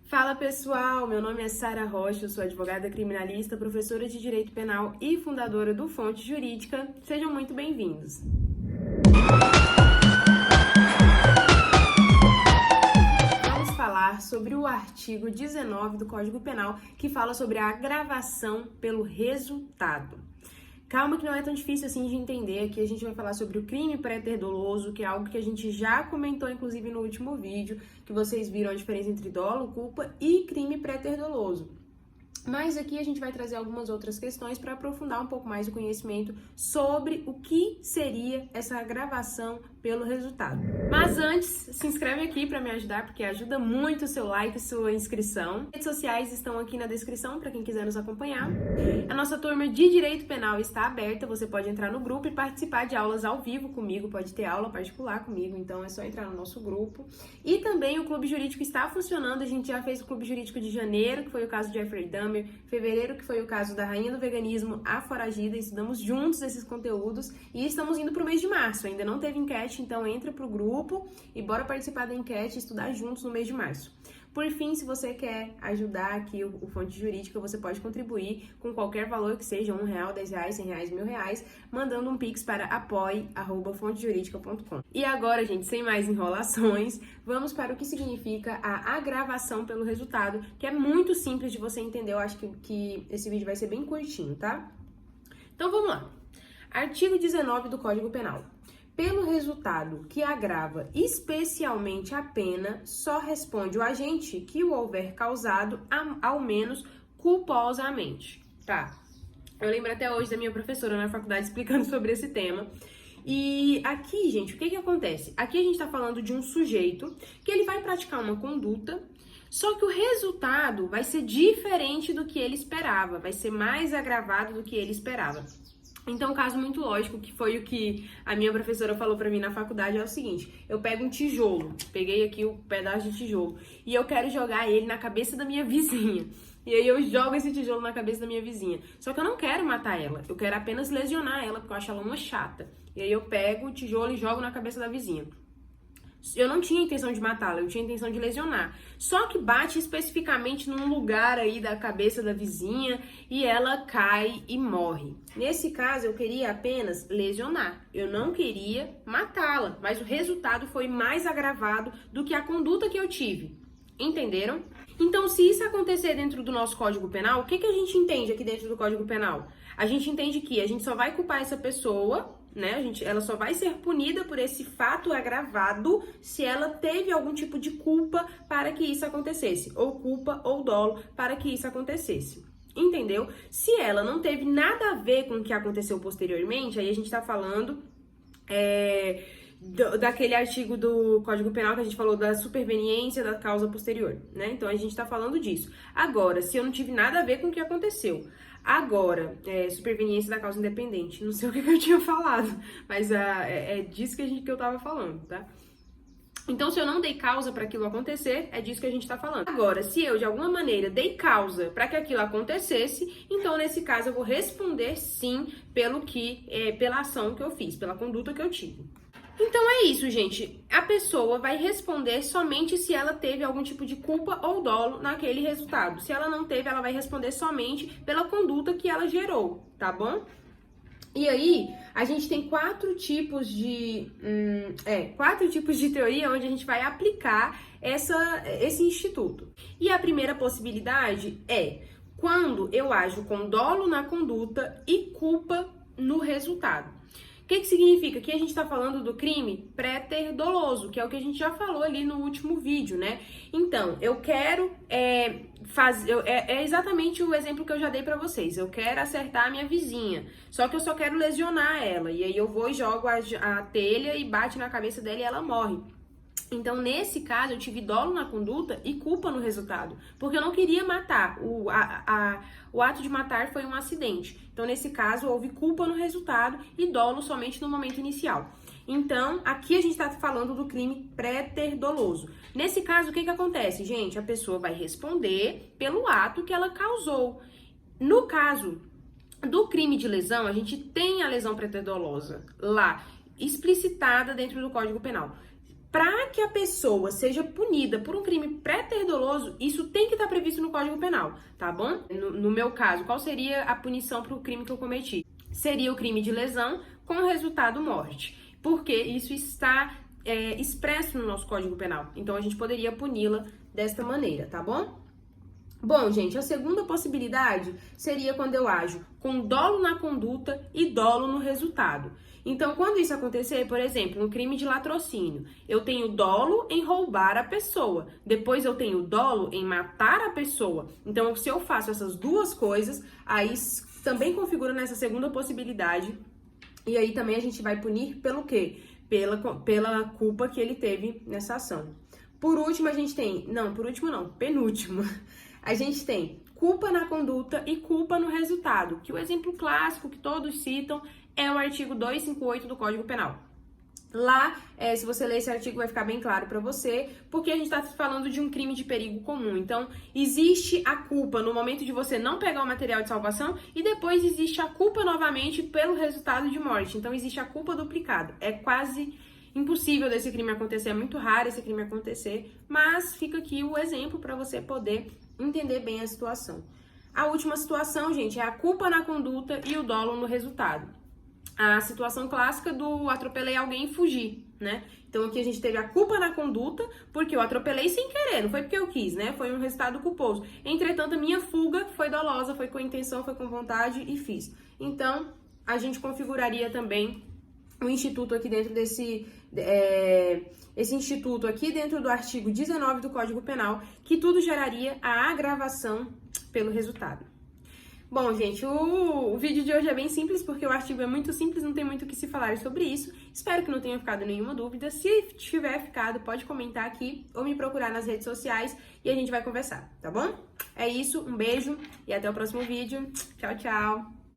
Fala pessoal, meu nome é Sara Rocha, eu sou advogada criminalista, professora de Direito Penal e fundadora do Fonte Jurídica. Sejam muito bem-vindos. Vamos falar sobre o artigo 19 do Código Penal, que fala sobre a agravação pelo resultado. Calma que não é tão difícil assim de entender. Aqui a gente vai falar sobre o crime pré-ter-doloso, que é algo que a gente já comentou, inclusive, no último vídeo, que vocês viram a diferença entre dolo, culpa e crime pré-ter-doloso. Mas aqui a gente vai trazer algumas outras questões para aprofundar um pouco mais o conhecimento sobre o que seria essa agravação pelo resultado. Mas antes, se inscreve aqui para me ajudar, porque ajuda muito o seu like e sua inscrição. As redes sociais estão aqui na descrição para quem quiser nos acompanhar. A nossa turma de Direito Penal está aberta, você pode entrar no grupo e participar de aulas ao vivo comigo, pode ter aula particular comigo, então é só entrar no nosso grupo. E também o Clube Jurídico está funcionando, a gente já fez o Clube Jurídico de janeiro, que foi o caso de Jeffrey Dahmer, fevereiro, que foi o caso da rainha do veganismo, a foragida, estudamos juntos esses conteúdos e estamos indo para o mês de março, ainda não teve enquete, então entra pro grupo e bora participar da enquete e estudar juntos no mês de março. Por fim, se você quer ajudar aqui o Fonte Jurídica, você pode contribuir com qualquer valor que seja, R$1, R$10, R$100, R$1.000, mandando um pix para apoie@fontejuridica.com. E agora, gente, sem mais enrolações, vamos para o que significa a agravação pelo resultado, que é muito simples de você entender. Eu acho que esse vídeo vai ser bem curtinho, tá? Então vamos lá. Artigo 19 do Código Penal. Pelo resultado que agrava especialmente a pena, só responde o agente que o houver causado ao menos culposamente. Tá? Eu lembro até hoje da minha professora na faculdade explicando sobre esse tema. E aqui, gente, o que acontece? Aqui a gente tá falando de um sujeito que ele vai praticar uma conduta, só que o resultado vai ser diferente do que ele esperava, vai ser mais agravado do que ele esperava. Então, um caso muito lógico, que foi o que a minha professora falou pra mim na faculdade, é o seguinte: eu pego um tijolo, peguei aqui o pedaço de tijolo, e eu quero jogar ele na cabeça da minha vizinha. E aí eu jogo esse tijolo na cabeça da minha vizinha. Só que eu não quero matar ela, eu quero apenas lesionar ela, porque eu acho ela uma chata. E aí eu pego o tijolo e jogo na cabeça da vizinha. Eu não tinha intenção de matá-la, eu tinha intenção de lesionar. Só que bate especificamente num lugar aí da cabeça da vizinha e ela cai e morre. Nesse caso, eu queria apenas lesionar. Eu não queria matá-la, mas o resultado foi mais agravado do que a conduta que eu tive. Entenderam? Então, se isso acontecer dentro do nosso Código Penal, o que a gente entende aqui dentro do Código Penal? A gente entende que a gente só vai culpar essa pessoa, né? Ela só vai ser punida por esse fato agravado se ela teve algum tipo de culpa para que isso acontecesse, ou culpa ou dolo para que isso acontecesse. Entendeu? Se ela não teve nada a ver com o que aconteceu posteriormente, aí a gente tá falando daquele artigo do Código Penal que a gente falou da superveniência da causa posterior, né? Então a gente tá falando disso. Agora, se eu não tive nada a ver com o que aconteceu, agora, superveniência da causa independente, não sei o que eu tinha falado, mas é disso que eu tava falando, tá? Então, se eu não dei causa para aquilo acontecer, é disso que a gente tá falando. Agora, se eu, de alguma maneira, dei causa para que aquilo acontecesse, então, nesse caso, eu vou responder sim pela ação que eu fiz, pela conduta que eu tive. Então é isso, gente. A pessoa vai responder somente se ela teve algum tipo de culpa ou dolo naquele resultado. Se ela não teve, ela vai responder somente pela conduta que ela gerou, tá bom? E aí, a gente tem quatro tipos de teoria onde a gente vai aplicar esse instituto. E a primeira possibilidade é quando eu ajo com dolo na conduta e culpa no resultado. O que significa? Que a gente está falando do crime pré-ter doloso, que é o que a gente já falou ali no último vídeo, né? Então, eu quero fazer... É exatamente o exemplo que eu já dei para vocês. Eu quero acertar a minha vizinha, só que eu só quero lesionar ela. E aí eu vou e jogo a telha e bate na cabeça dela e ela morre. Então, nesse caso, eu tive dolo na conduta e culpa no resultado, porque eu não queria matar. O ato de matar foi um acidente. Então, nesse caso, houve culpa no resultado e dolo somente no momento inicial. Então, aqui a gente está falando do crime pré-ter doloso. Nesse caso, o que acontece, gente? A pessoa vai responder pelo ato que ela causou. No caso do crime de lesão, a gente tem a lesão pré-ter dolosa lá, explicitada dentro do Código Penal. Para que a pessoa seja punida por um crime pré-ter doloso, isso tem que estar previsto no Código Penal, tá bom? No meu caso, qual seria a punição para o crime que eu cometi? Seria o crime de lesão com resultado morte, porque isso está expresso no nosso Código Penal. Então, a gente poderia puni-la desta maneira, tá bom? Bom, gente, a segunda possibilidade seria quando eu ajo com dolo na conduta e dolo no resultado. Então, quando isso acontecer, por exemplo, um crime de latrocínio, eu tenho dolo em roubar a pessoa, depois eu tenho dolo em matar a pessoa. Então, se eu faço essas duas coisas, aí também configura nessa segunda possibilidade. E aí também a gente vai punir pelo quê? Pela culpa que ele teve nessa ação. Por último, a gente tem... Não, por último não, penúltimo. A gente tem culpa na conduta e culpa no resultado, que o exemplo clássico que todos citam é o artigo 258 do Código Penal. Lá, se você ler esse artigo, vai ficar bem claro para você, porque a gente está falando de um crime de perigo comum. Então, existe a culpa no momento de você não pegar o material de salvação e depois existe a culpa novamente pelo resultado de morte. Então, existe a culpa duplicada. É quase impossível desse crime acontecer, é muito raro esse crime acontecer, mas fica aqui o exemplo para você poder entender bem a situação. A última situação, gente, é a culpa na conduta e o dolo no resultado. A situação clássica do atropelei alguém e fugir, né? Então aqui a gente teve a culpa na conduta, porque eu atropelei sem querer, não foi porque eu quis, né? Foi um resultado culposo. Entretanto, a minha fuga foi dolosa, foi com intenção, foi com vontade e fiz. Então, a gente configuraria também o instituto aqui dentro desse... esse instituto aqui dentro do artigo 19 do Código Penal, que tudo geraria a agravação pelo resultado. Bom, gente, o vídeo de hoje é bem simples, porque o artigo é muito simples, não tem muito o que se falar sobre isso. Espero que não tenha ficado nenhuma dúvida. Se tiver ficado, pode comentar aqui ou me procurar nas redes sociais e a gente vai conversar, tá bom? É isso, um beijo e até o próximo vídeo. Tchau, tchau!